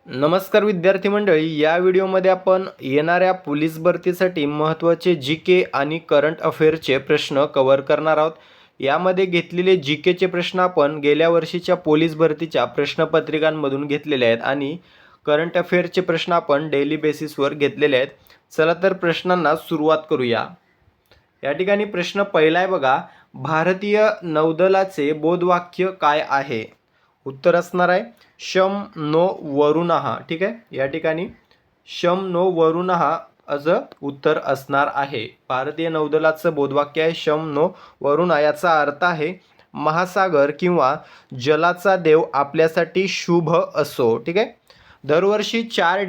नमस्कार विद्यार्थी मंडळी, या व्हिडिओमध्ये आपण येणाऱ्या पोलीस भरतीसाठी महत्त्वाचे जी के आणि करंट अफेअरचे प्रश्न कव्हर करणार आहोत. यामध्ये घेतलेले जी केचे प्रश्न आपण गेल्या वर्षीच्या पोलीस भरतीच्या प्रश्नपत्रिकांमधून घेतलेले आहेत आणि करंट अफेअरचे प्रश्न आपण डेली बेसिसवर घेतलेले आहेत. चला तर प्रश्नांना सुरुवात करूया. या ठिकाणी प्रश्न पहिला आहे बघा, भारतीय नौदलाचे बोधवाक्य काय आहे? उत्तर असणार आहे शम नो वरुणः. ठीक आहे, या ठिकाणी शम नो वरुणः असं उत्तर असणार आहे. भारतीय नौदलाचं बोधवाक्य आहे शम नो वरुणः. याचा अर्थ आहे महासागर किंवा जलाचा देव आपल्यासाठी शुभ असो. ठीक आहे, दरवर्षी 4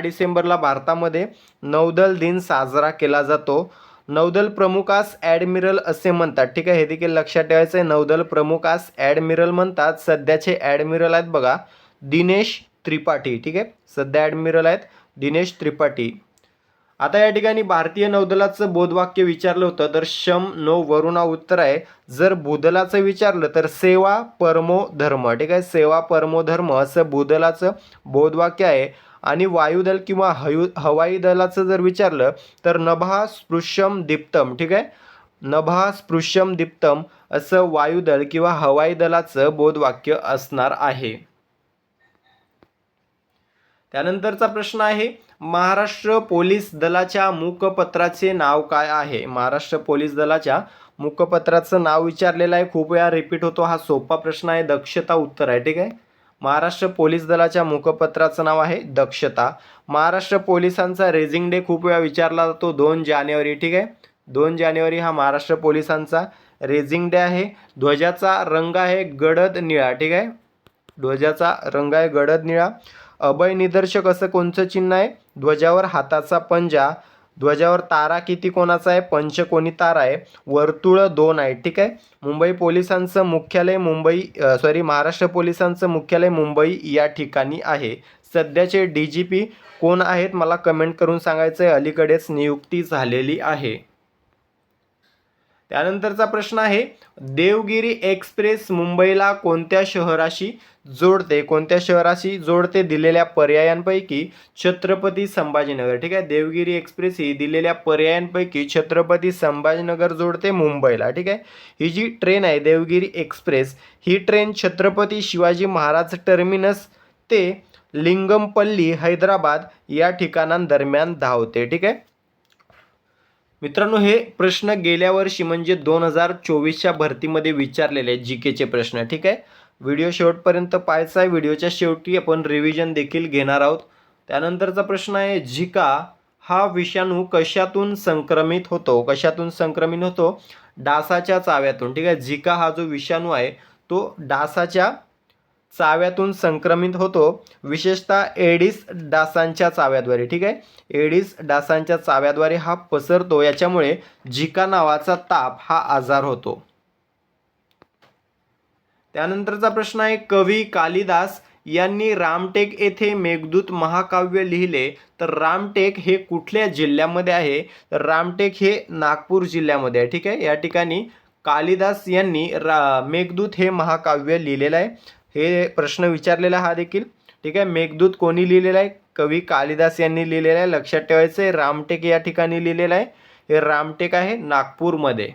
डिसेंबरला भारतामध्ये नौदल दिन साजरा केला जातो. नौदल प्रमुखास ॲडमिरल असे म्हणतात. ठीक आहे, हे देखील लक्षात ठेवायचं आहे. नौदल प्रमुखास ॲडमिरल म्हणतात. सध्याचे ॲडमिरल आहेत बघा दिनेश त्रिपाठी. ठीक आहे, सध्या ॲडमिरल आहेत दिनेश त्रिपाठी. आता या ठिकाणी भारतीय नौदलाचं बोधवाक्य विचारलं होतं तर शम नो वरुणा उत्तर आहे. जर भूदलाचं विचारलं तर सेवा परमो धर्म. ठीक आहे, सेवा परमो धर्म असं भूदलाचं बोधवाक्य आहे. आणि वायुदल किंवा हवाई दलाचं जर विचारलं तर नभः स्पृश्यम दीप्तम. ठीक आहे, नभः स्पृश्यम दीप्तम असं वायुदल किंवा हवाई दलाचं बोधवाक्य असणार आहे. त्यानंतरचा प्रश्न आहे, महाराष्ट्र पोलीस दलाच्या मुखपत्राचे नाव काय आहे? महाराष्ट्र पोलीस दलाच्या मुखपत्राचं नाव विचारलेलं आहे. खूप वेळा रिपीट होतो. हा सोपा प्रश्न आहे. दक्षता उत्तर आहे. ठीक आहे, महाराष्ट्र पोलीस दलाच्या मुखपत्राचं नाव आहे दक्षता. महाराष्ट्र पोलिसांचा रेझिंग डे खूप वेळा विचारला जातो 2 जानेवारी. ठीक आहे, 2 जानेवारी हा महाराष्ट्र पोलिसांचा रेझिंग डे आहे. ध्वजाचा रंग आहे गडद निळा. ठीक आहे, ध्वजाचा रंग आहे गडद निळा. अभय निदर्शक असं कोणतं चिन्ह आहे? ध्वजावर हाताचा पंजा. ध्वजावर तारा किती कोणाचा आहे? पंचकोनी तारा आहे. वर्तुळ 2 आहे. ठीक आहे, मुंबई पोलिसांचं मुख्यालय महाराष्ट्र पोलिसांचं मुख्यालय मुंबई या ठिकाणी आहे. सध्याचे DGP कोण आहेत? मला कमेंट करून सांगायचं आहे. अलीकडेच नियुक्ती झालेली आहे. त्यानंतरचा प्रश्न आहे, देवगिरी एक्सप्रेस मुंबईला कोणत्या शहराशी जोडते? कोणत्या शहराशी जोडते? दिलेल्या पर्यायांपैकी छत्रपती संभाजीनगर. ठीक आहे, देवगिरी एक्सप्रेस ही दिलेल्या पर्यायांपैकी छत्रपती संभाजीनगर जोडते मुंबईला. ठीक आहे, ही जी ट्रेन आहे देवगिरी एक्सप्रेस, ही ट्रेन छत्रपती शिवाजी महाराज टर्मिनस ते लिंगमपल्ली हैदराबाद या ठिकाणांदरम्यान धावते. ठीक आहे मित्रांनो, हे प्रश्न गेल्या वर्षी म्हणजे 2024च्या भरतीमध्ये विचारलेले जी केचे प्रश्न. ठीक आहे, व्हिडिओ शेवटपर्यंत पाहायचा आहे. व्हिडिओच्या शेवटी आपण रिव्हिजन देखील घेणार आहोत. त्यानंतरचा प्रश्न आहे, झिका हा विषाणू कशातून संक्रमित होतो? कशातून संक्रमित होतो? डासाच्या चाव्यातून. ठीक आहे, झिका हा जो विषाणू आहे तो डासाच्या चाव्यातून संक्रमित होतो, विशेषतः एडिस डासांच्या चाव्याद्वारे. ठीक आहे, एडिस डासांच्या चाव्याद्वारे हा पसरतो. याच्यामुळे झिका नावाचा ताप हा आजार होतो. त्यानंतरचा प्रश्न आहे, कवी कालिदास यांनी रामटेक येथे मेघदूत महाकाव्य लिहिले. तर रामटेक हे कुठल्या जिल्ह्यामध्ये आहे? तर रामटेक हे नागपूर जिल्ह्यामध्ये आहे. ठीक आहे, या ठिकाणी कालिदास यांनी मेघदूत हे महाकाव्य लिहिलेलं आहे. हे प्रश्न विचारलेला हा देखील. ठीक आहे, मेघदूत कोणी लिहिलेला आहे? कवी कालिदास यांनी लिहिलेला आहे. लक्षात ठेवायचं आहे. रामटेक या ठिकाणी लिहिलेलं आहे. हे रामटेक आहे नागपूरमध्ये.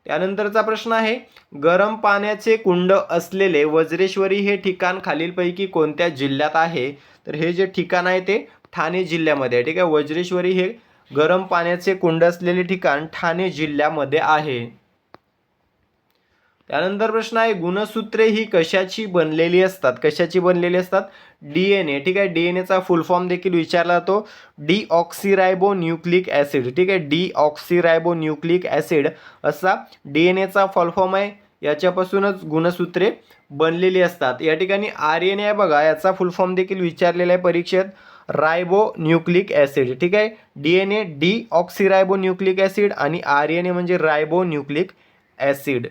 त्यानंतरचा प्रश्न आहे, गरम पाण्याचे कुंड असलेले वज्रेश्वरी हे ठिकाण खालीलपैकी कोणत्या जिल्ह्यात आहे? तर हे जे ठिकाण आहे ते ठाणे जिल्ह्यामध्ये आहे. ठीक आहे, वज्रेश्वरी हे गरम पाण्याचे कुंड असलेले ठिकाण ठाणे जिल्ह्यामध्ये आहे. त्यानंतर प्रश्न आहे, गुणसूत्रे ही कशाची बनलेली असतात? कशाची बनलेली असतात? DNA. ठीक आहे, DNAचा फुल फॉर्म देखील विचारला जातो. डीऑक्सिरायबो न्यूक्लिक ॲसिड. ठीक आहे, डीऑक्सिरायबो न्यूक्लिक ॲसिड असा DNAचा फुल फॉर्म आहे. याच्यापासूनच गुणसूत्रे बनलेली असतात. या ठिकाणी RNA आहे बघा, याचा फुल फॉर्म देखील विचारलेला आहे परीक्षेत. Ribo nucleic acid. ठीक आहे, DNA डीऑक्सिरायबो न्यूक्लिक ॲसिड आणि RNA म्हणजे रायबो न्यूक्लिक ॲसिड.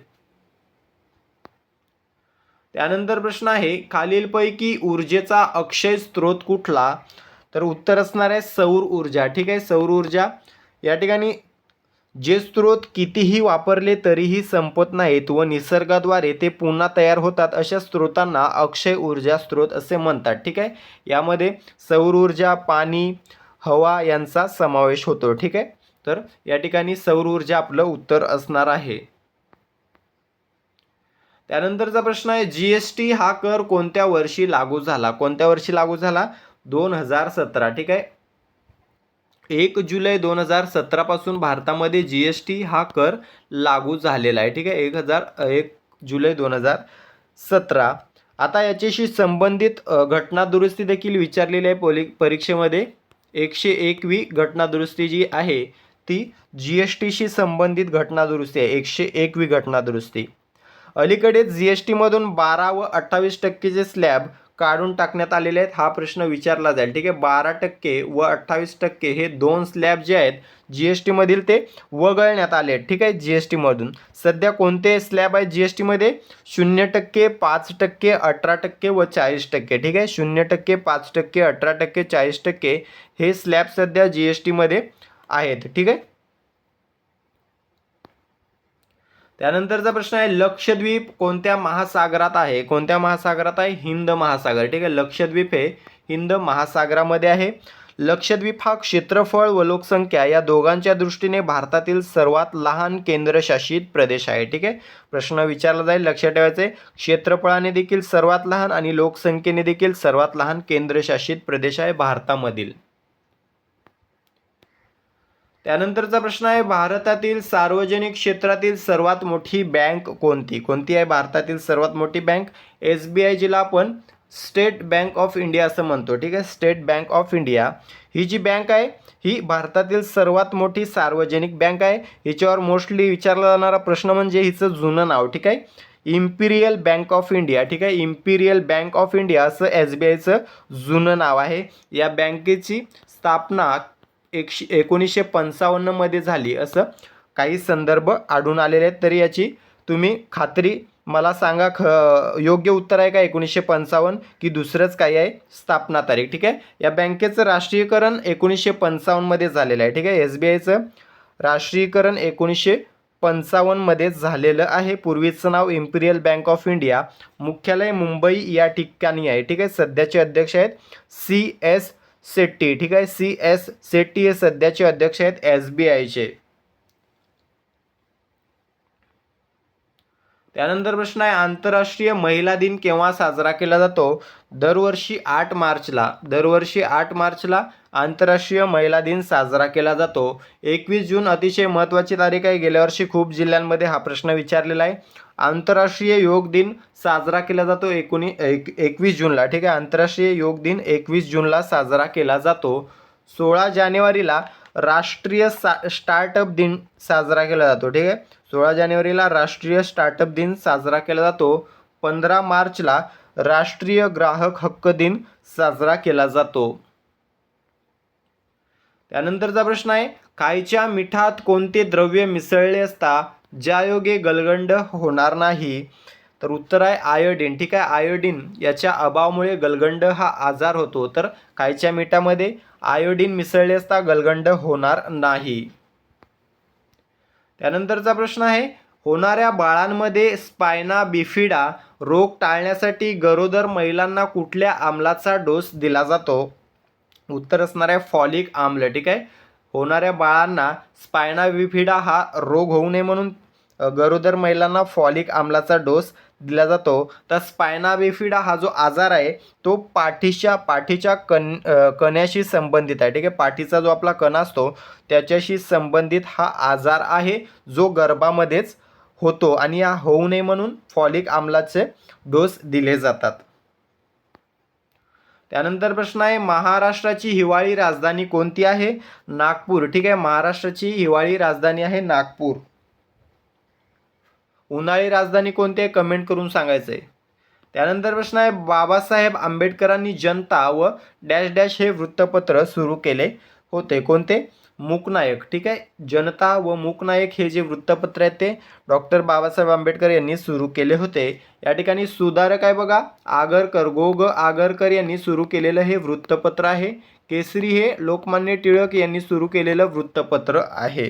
त्यानंतर प्रश्न आहे, खालीलपैकी ऊर्जेचा अक्षय स्रोत कुठला? तर उत्तर असणार आहे सौर ऊर्जा. ठीक आहे, सौर ऊर्जा. या ठिकाणी जे स्रोत कितीही वापरले तरीही संपत नाहीत व निसर्गाद्वारे ते पुन्हा तयार होतात अशा स्रोतांना अक्षय ऊर्जा स्रोत असे म्हणतात. ठीक आहे. यामध्ये सौर ऊर्जा, पाणी, हवा यांचा समावेश होतो. ठीक आहे. तर या ठिकाणी सौर ऊर्जा आपलं उत्तर असणार आहे. त्यानंतरचा प्रश्न आहे, जीएसटी हा कर कोणत्या वर्षी लागू झाला? कोणत्या वर्षी लागू झाला? 2017. ठीक आहे. 1 जुलै 2017 पासून भारतामध्ये जीएसटी हा कर लागू झालेला आहे. ठीक आहे. 1 जुलै 2017. आता याच्याशी संबंधित घटना दुरुस्ती देखील विचारलेली आहे परीक्षेमध्ये. 101वी घटना दुरुस्ती जी आहे ती जीएसटीशी संबंधित घटना दुरुस्ती आहे. 101वी घटना दुरुस्ती. अलीकडेच जीएसटीमधून 12 व 28% स्लॅब काढून टाकण्यात आलेले आहेत. हा प्रश्न विचारला जाईल. ठीक आहे. 12% व 28% हे दोन स्लॅब जे आहेत जीएसटीमधील ते वगळण्यात आले आहेत. ठीक आहे. जीएसटीमधून सध्या कोणते स्लॅब आहेत जीएसटीमध्ये? 0%, 5%, 18% व 40%. ठीक आहे. 0%, 5%, 18%, 40% हे स्लॅब सध्या जीएसटीमध्ये आहेत. ठीक आहे. त्यानंतरचा प्रश्न आहे, लक्षद्वीप कोणत्या महासागरात आहे? कोणत्या महासागरात आहे? हिंद महासागर. ठीक आहे. लक्षद्वीप हे हिंद महासागरामध्ये आहे. लक्षद्वीप हा क्षेत्रफळ व लोकसंख्या या दोघांच्या दृष्टीने भारतातील सर्वात लहान केंद्रशासित प्रदेश आहे. ठीक आहे. प्रश्न विचारला जाईल, लक्षात ठेवायचे. क्षेत्रफळाने देखील सर्वात लहान आणि लोकसंख्येने देखील सर्वात लहान केंद्रशासित प्रदेश आहे भारतामधील. त्यानंतरचा प्रश्न आहे, भारतातील सार्वजनिक क्षेत्रातील सर्वात मोठी बँक कोणती? कोणती आहे भारतातील सर्वात मोठी बँक? SBI, जिला आपण स्टेट बँक ऑफ इंडिया असं म्हणतो. ठीक आहे. स्टेट बँक ऑफ इंडिया ही जी बँक आहे ही भारतातील सर्वात मोठी सार्वजनिक बँक आहे. हिच्यावर मोस्टली विचारला जाणारा प्रश्न म्हणजे हिचं जुनं नाव. ठीक आहे. Imperial bank of India. ठीक आहे. इम्पिरियल बँक ऑफ इंडिया असं SBIचं जुनं नाव आहे. या बँकेची स्थापना 1955 मध्ये झाली असं काही संदर्भ आढळून आलेले आहेत. तरी याची तुम्ही खात्री मला सांगा, योग्य उत्तर आहे का 1955 की दुसरंच काही आहे स्थापना तारीख? ठीक आहे. या बँकेचं राष्ट्रीयकरण 1955 मध्ये झालेलं आहे. ठीक आहे. SBIचं राष्ट्रीयकरण 1955 मध्ये झालेलं आहे. पूर्वीचं नाव इम्पिरियल बँक ऑफ इंडिया. मुख्यालय मुंबई या ठिकाणी आहे. ठीक आहे. सध्याचे अध्यक्ष आहेत CS शेट्टी. ठीक आहे. CS शेट्टी हे सध्याचे अध्यक्ष आहेत SBIचे. त्यानंतर प्रश्न आहे, आंतरराष्ट्रीय महिला दिन केव्हा साजरा केला जातो? दरवर्षी 8 मार्चला. दरवर्षी 8 मार्चला आंतरराष्ट्रीय महिला दिन साजरा केला जातो. 21 जून अतिशय महत्त्वाची तारीख आहे. गेल्या वर्षी खूप जिल्ह्यांमध्ये हा प्रश्न विचारलेला आहे. आंतरराष्ट्रीय योग दिन साजरा केला जातो 21 जूनला. ठीक आहे. आंतरराष्ट्रीय योग दिन 21 जूनला साजरा केला जातो. 16 जानेवारीला राष्ट्रीय स्टार्टअप दिन साजरा केला जातो. ठीक आहे. 16 जानेवारीला राष्ट्रीय स्टार्टअप दिन साजरा केला जातो. 15 मार्चला राष्ट्रीय ग्राहक हक्क दिन साजरा केला जातो. त्यानंतरचा प्रश्न आहे, खायच्या मिठात कोणते द्रव्य मिसळले असता ज्यायोगे गलगंड होणार नाही? तर उत्तर आहे आयोडीन. ठीक आहे. आयोडीन याच्या अभावामुळे गलगंड हा आजार होतो. तर खायच्या मिठामध्ये आयोडीन मिसळले असता गलगंड होणार नाही. त्यानंतरचा प्रश्न आहे, होणाऱ्या बाळांमध्ये स्पायना बिफिडा रोग टाळण्यासाठी गरोदर महिलांना कुठल्या आम्लाचा डोस दिला जातो? उत्तर असणार आहे फॉलिक आम्ल. ठीक आहे. होणाऱ्या बाळांना स्पायना बिफिडा हा रोग होऊ नये म्हणून गरोदर महिलांना फॉलिक आम्लाचा डोस दिला जातो. तर स्पायना बिफिडा हा जो आजार आहे तो पाठीच्या कण्याशी संबंधित आहे. ठीक आहे. पाठीचा जो आपला कणा असतो त्याच्याशी संबंधित हा आजार आहे जो गर्भामध्येच होतो आणि हा होऊ नये म्हणून फॉलिक आम्लाचे डोस दिले जातात. त्यानंतर प्रश्न आहे, महाराष्ट्राची हिवाळी राजधानी कोणती आहे? नागपूर. ठीक आहे. महाराष्ट्राची हिवाळी राजधानी आहे नागपूर. उन्हाळी राजधानी कोणती आहे? कमेंट करून सांगायचं आहे. त्यानंतर प्रश्न आहे, बाबासाहेब आंबेडकरांनी जनता व डॅश डॅश हे वृत्तपत्र सुरू केले होते. कोणते? मूकनायक. ठीक आहे. जनता व मूकनायक हे जे वृत्तपत्र आहेत ते डॉक्टर बाबासाहेब आंबेडकर यांनी सुरू केले होते. या ठिकाणी सुधारक आहे बघा आगरकर, गो आगरकर यांनी सुरू केलेलं हे वृत्तपत्र आहे. केसरी हे लोकमान्य टिळक यांनी सुरू केलेलं वृत्तपत्र आहे.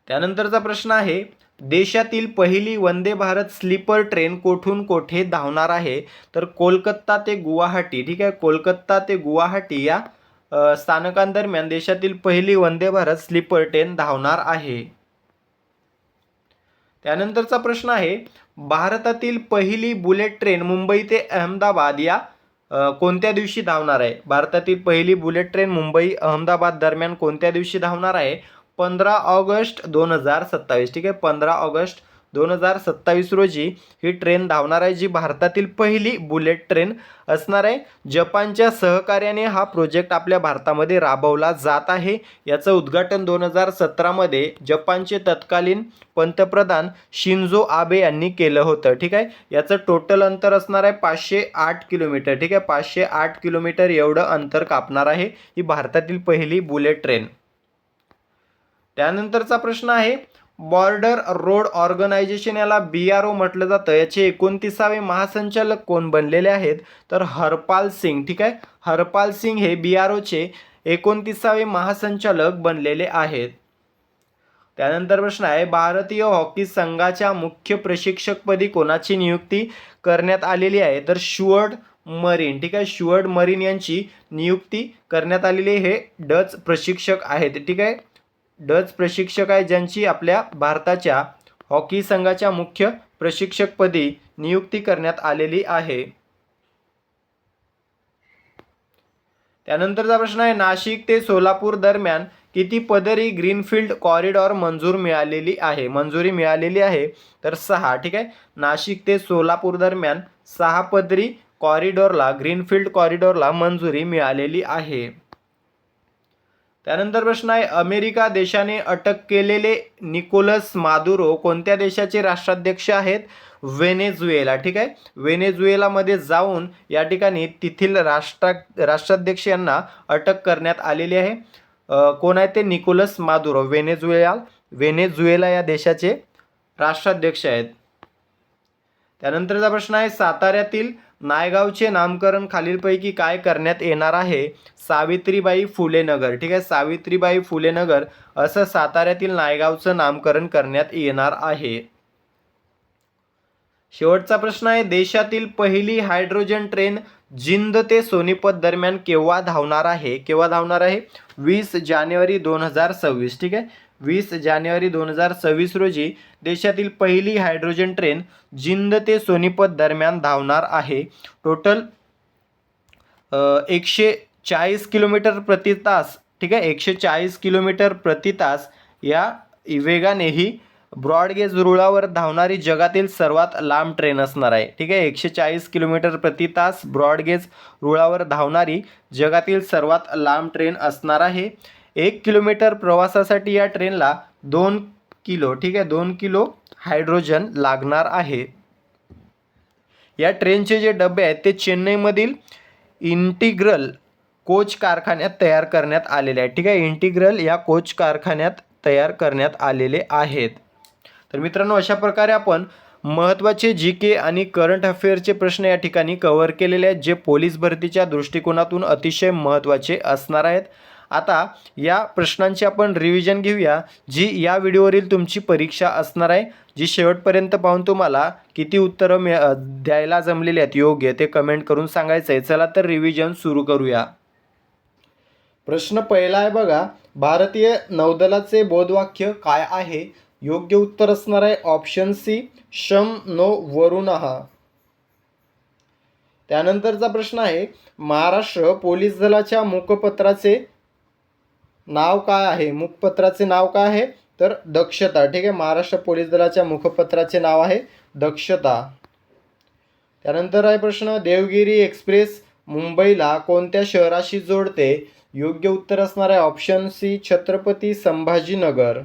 त्यानंतरचा प्रश्न आहे, देशातील पहिली वंदे भारत स्लीपर ट्रेन कोठून कोठे धावणार आहे? तर कोलकाता ते गुवाहाटी. ठीक आहे, कोलकाता ते गुवाहाटी या स्थानकांदरम्यान देशातील पहिली वंदे भारत स्लीपर ट्रेन धावणार आहे. त्यानंतरचा प्रश्न आहे, भारतातील पहिली बुलेट ट्रेन मुंबई ते अहमदाबाद या कोणत्या दिवशी धावणार आहे? भारतातील पहिली बुलेट ट्रेन मुंबई अहमदाबाद दरम्यान कोणत्या दिवशी धावणार आहे? 15 ऑगस्ट 2027. ठीक आहे, 15 ऑगस्ट 2027 रोजी ही ट्रेन धावणार आहे, जी भारतातील पहिली बुलेट ट्रेन असणार आहे. जपानच्या सहकार्याने हा प्रोजेक्ट आपल्या भारतामध्ये राबवला जात आहे. याचं उद्घाटन 2017 मध्ये जपानचे तत्कालीन पंतप्रधान शिंजो आबे यांनी केलं होतं. ठीक आहे, याचं टोटल अंतर असणार आहे 508 किलोमीटर. ठीक आहे, 508 किलोमीटर एवढं अंतर कापणार आहे ही भारतातील पहिली बुलेट ट्रेन. त्यानंतरचा प्रश्न आहे, बॉर्डर रोड ऑर्गनायझेशन याला BRO म्हटलं जातं. याचे 29वे महासंचालक कोण बनलेले आहेत? तर हरपाल सिंग. ठीक आहे, हरपाल सिंग हे BROचे 29वे महासंचालक बनलेले आहेत. त्यानंतर प्रश्न आहे, भारतीय हॉकी संघाच्या मुख्य प्रशिक्षकपदी कोणाची नियुक्ती करण्यात आलेली आहे? तर शुअर्ट मरीन. ठीक आहे, शुअर्ट मरीन यांची नियुक्ती करण्यात आलेली. हे डच प्रशिक्षक आहेत. ठीक आहे, डच प्रशिक्षक आहे ज्यांची आपल्या भारताच्या हॉकी संघाच्या मुख्य प्रशिक्षकपदी नियुक्ती करण्यात आलेली आहे. त्यानंतरचा प्रश्न आहे, नाशिक ते सोलापूर दरम्यान किती पदरी ग्रीनफील्ड कॉरिडॉर मंजुरी मिळालेली आहे? तर 6. ठीक आहे, नाशिक ते सोलापूर दरम्यान 6 पदरी ग्रीनफील्ड कॉरिडॉरला मंजुरी मिळालेली आहे. त्यानंतर प्रश्न आहे, अमेरिका देशाने अटक केलेले निकोलस मादुरो कोणत्या देशाचे राष्ट्राध्यक्ष आहेत? व्हेनेझुएला. ठीक आहे, व्हेनेझुएलामध्ये जाऊन या ठिकाणी तेथील राष्ट्राध्यक्ष यांना अटक करण्यात आलेली आहे. कोण आहे ते? Nicolas Maduro. व्हेनेझुएला या देशाचे राष्ट्राध्यक्ष आहेत. त्यानंतरचा प्रश्न आहे, साताऱ्यातील नायगावचे नामकरण खालीलपैकी काय करण्यात येणार आहे? सावित्रीबाई फुले नगर. ठीक आहे, सावित्रीबाई फुले नगर असं साताऱ्यातील नायगावचं नामकरण करण्यात येणार आहे. शेवटचा प्रश्न आहे, देशातील पहिली हायड्रोजन ट्रेन जिंद ते सोनीपत दरम्यान केव्हा धावणार आहे? 20 जानेवारी 2026. ठीक आहे, 20 जानेवारी 2026 रोजी देशातील पहिली हायड्रोजन ट्रेन जिंद ते सोनीपत दरम्यान धावणार आहे. टोटल 140 किलोमीटर प्रति तास. ठीक आहे, 140 किलोमीटर प्रति तास या वेगाने ही ब्रॉडगेज रुळावर धावणारी जगातील सर्वात लांब ट्रेन असणार आहे. ठीक आहे, 140 किलोमीटर प्रति तास ब्रॉडगेज रुळावर धावणारी जगातील सर्वात लांब ट्रेन असणार आहे. 1 किलोमीटर प्रवासासाठी या ट्रेनला 2 किलो. ठीक आहे, 2 किलो हायड्रोजन लागणार आहे. या ट्रेनचे जे डबे आहेत ते चेन्नईमधील इंटिग्रल कोच कारखान्यात तयार करण्यात आलेले आहेत. ठीक आहे, इंटिग्रल या कोच कारखान्यात तयार करण्यात आलेले आहेत. तर मित्रांनो, अशा प्रकारे आपण महत्त्वाचे GK आणि करंट अफेअरचे प्रश्न या ठिकाणी कव्हर केलेले आहेत, जे पोलीस भरतीच्या दृष्टिकोनातून अतिशय महत्त्वाचे असणार आहेत. आता या प्रश्नांची आपण रिव्हिजन घेऊया, जी या व्हिडिओवरील तुमची परीक्षा असणार आहे, जी शेवटपर्यंत पाहून तुम्हाला किती उत्तरं द्यायला जमलेली आहेत योग्य ते कमेंट करून सांगायचं आहे. चला तर रिव्हिजन सुरू करूया. प्रश्न पहिला आहे बघा, भारतीय नौदलाचे बोधवाक्य काय आहे? योग्य उत्तर असणार आहे ऑप्शन C, शम नो वरुणः. त्यानंतरचा प्रश्न आहे, महाराष्ट्र पोलीस दलाच्या मुखपत्राचे नाव काय आहे? मुखपत्राचे नाव काय आहे? तर दक्षता. ठीक आहे, महाराष्ट्र पोलीस दलाच्या मुखपत्राचे नाव आहे दक्षता. त्यानंतर आहे प्रश्न, देवगिरी एक्सप्रेस मुंबईला कोणत्या शहराशी जोडते? योग्य उत्तर असणार आहे ऑप्शन C, छत्रपती संभाजीनगर.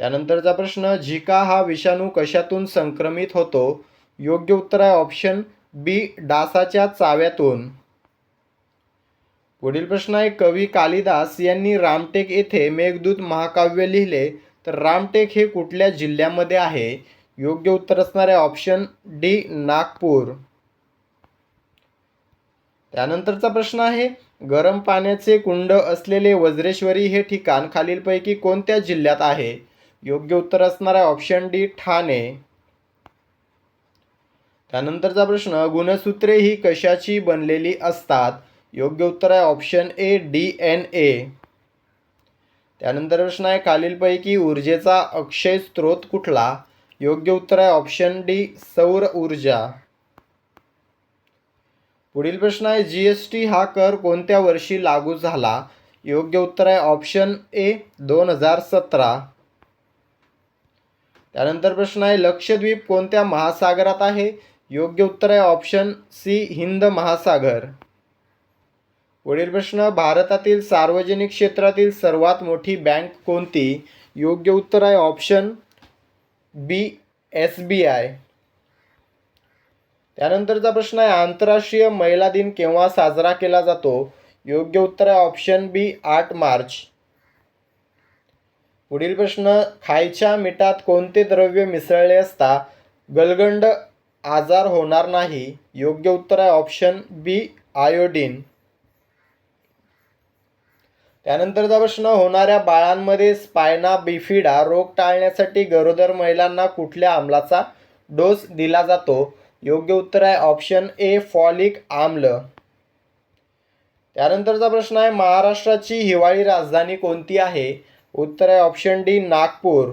त्यानंतरचा प्रश्न, झिका हा विषाणू कशातून संक्रमित होतो? योग्य उत्तर आहे ऑप्शन B, डासाच्या चाव्यातून. पुढील प्रश्न आहे, कवी कालिदास यांनी रामटेक येथे मेघदूत महाकाव्य लिहिले, तर रामटेक हे कुठल्या जिल्ह्यामध्ये आहे? योग्य उत्तर असणार आहे ऑप्शन D, नागपूर. त्यानंतरचा प्रश्न आहे, गरम पाण्याचे कुंड असलेले वज्रेश्वरी हे ठिकाण खालीलपैकी कोणत्या जिल्ह्यात आहे? योग्य उत्तर असणार आहे ऑप्शन डी ठाणे. त्यानंतरचा प्रश्न, गुणसूत्रे ही कशाची बनलेली असतात? योग्य उत्तर आहे ऑप्शन ए DNA. त्यानंतर प्रश्न आहे, खालीलपैकी ऊर्जेचा अक्षय स्रोत कुठला? योग्य उत्तर आहे ऑप्शन डी सौर ऊर्जा. पुढील प्रश्न आहे, GST हा कर कोणत्या वर्षी लागू झाला? योग्य उत्तर आहे ऑप्शन ए 2017. त्यानंतर प्रश्न आहे, लक्षद्वीप कोणत्या महासागरात आहे? योग्य उत्तर आहे ऑप्शन सी हिंद महासागर. पुढील प्रश्न, भारतातील सार्वजनिक क्षेत्रातील सर्वात मोठी बँक कोणती? योग्य उत्तर आहे ऑप्शन बी SBI. त्यानंतरचा प्रश्न आहे, आंतरराष्ट्रीय महिला दिन केव्हा साजरा केला जातो? योग्य उत्तर आहे ऑप्शन बी 8 मार्च. पुढील प्रश्न, खायच्या मिठात कोणते द्रव्य मिसळले असता गलगंड आजार होणार नाही? योग्य उत्तर आहे ऑप्शन बी आयोडीन. त्यानंतरचा प्रश्न, होणाऱ्या बाळांमध्ये स्पायना बिफिडा रोग टाळण्यासाठी गरोदर महिलांना कुठल्या आम्लाचा डोस दिला जातो? योग्य उत्तर आहे ऑप्शन ए फॉलिक आम्ल. त्यानंतरचा प्रश्न आहे, महाराष्ट्राची हिवाळी राजधानी कोणती आहे? उत्तर आहे ऑप्शन डी नागपूर.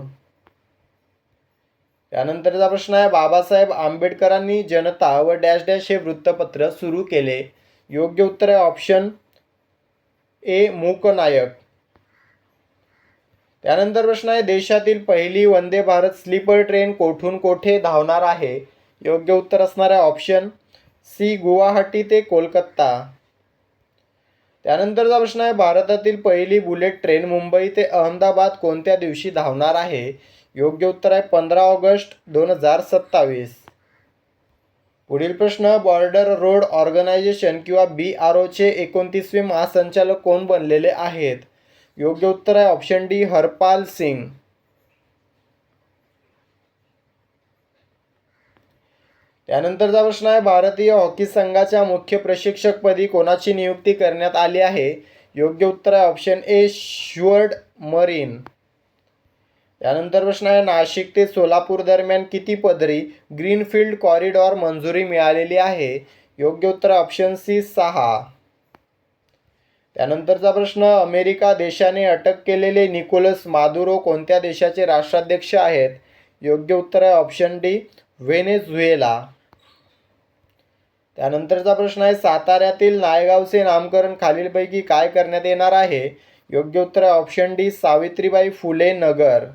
त्यानंतरचा प्रश्न आहे, बाबासाहेब आंबेडकरांनी जनता व डॅश डॅश हे वृत्तपत्र सुरू केले? योग्य उत्तर आहे ऑप्शन ए मूकनायक. त्यानंतर प्रश्न आहे, देशातील पहिली वंदे भारत स्लीपर ट्रेन कोठून कोठे धावणार आहे? योग्य उत्तर असणार आहे ऑप्शन सी गुवाहाटी ते कोलकाता. त्यानंतरचा प्रश्न आहे, भारतातील पहिली बुलेट ट्रेन मुंबई ते अहमदाबाद कोणत्या दिवशी धावणार आहे? योग्य उत्तर आहे 15 ऑगस्ट 2027. पुढील प्रश्न, बॉर्डर रोड ऑर्गनायझेशन किंवा BROचे 29वे महासंचालक कोण बनलेले आहेत? योग्य उत्तर आहे ऑप्शन डी हरपाल सिंग. त्यानंतरचा प्रश्न आहे, भारतीय हॉकी संघाच्या मुख्य प्रशिक्षकपदी कोणाची नियुक्ती करण्यात आली आहे? योग्य उत्तर आहे ऑप्शन ए श्युअर्ड मरीन. त्यानंतर प्रश्न आहे, नाशिक ते सोलापूर दरम्यान किती पदरी ग्रीनफील्ड कॉरिडॉर मंजुरी मिळालेली आहे? योग्य उत्तर ऑप्शन सी 6. त्यानंतरचा प्रश्न, अमेरिका देशाने अटक केलेले निकोलस मादुरो कोणत्या देशाचे राष्ट्राध्यक्ष आहेत? योग्य उत्तर आहे ऑप्शन डी व्हेनेझुएला. त्यानंतरचा प्रश्न आहे, साताऱ्यातील नायगावचे नामकरण खालीलपैकी काय करण्यात येणार आहे? योग्य उत्तर आहे ऑप्शन डी सावित्रीबाई फुले नगर.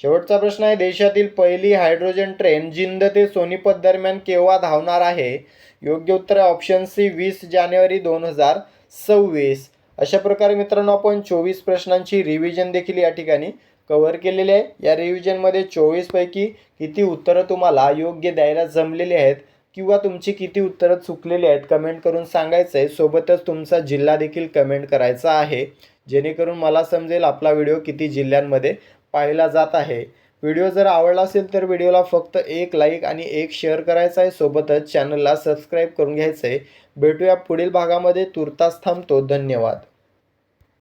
शेवटचा प्रश्न आहे, देशातील पहिली हायड्रोजन ट्रेन जिंद ते सोनीपत दरम्यान केव्हा धावणार आहे? योग्य उत्तर आहे ऑप्शन सी 20 जानेवारी 2026. अशा प्रकारे मित्रांनो आपण 24 प्रश्नांची रिव्हिजन देखील या ठिकाणी कव्हर केलेली आहे. या रिव्हिजनमध्ये 24 पैकी किती उत्तरं तुम्हाला योग्य द्यायला जमलेली आहेत किंवा तुमची किती उत्तरं चुकलेली आहेत कमेंट करून सांगायचं आहे. सोबतच तुमचा जिल्हा देखील कमेंट करायचा आहे, जेणेकरून मला समजेल आपला व्हिडिओ किती जिल्ह्यांमध्ये पाहिला जात आहे. व्हिडिओ जर आवडला असेल तर व्हिडिओला फक्त एक लाईक आणि एक शेअर करायचा आहे. सोबतच चॅनलला सबस्क्राईब करून घ्यायचं आहे. भेटूया पुढील भागामध्ये. तुर्तास थांबतो. धन्यवाद.